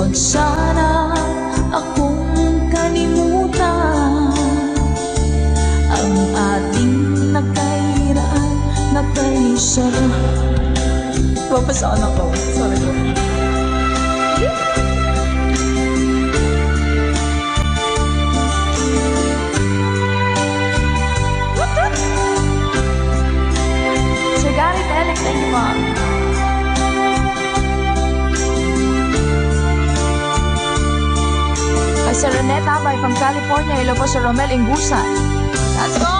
Huwag sana akong kalimutan ang ating nagkairaan na kaisa. Papasaan ako. Sorry po. Sir Gary Telek, thank you, Mom. Sir Renette Abay from California. Hello po, Sir Romel Ingusan. Let's go!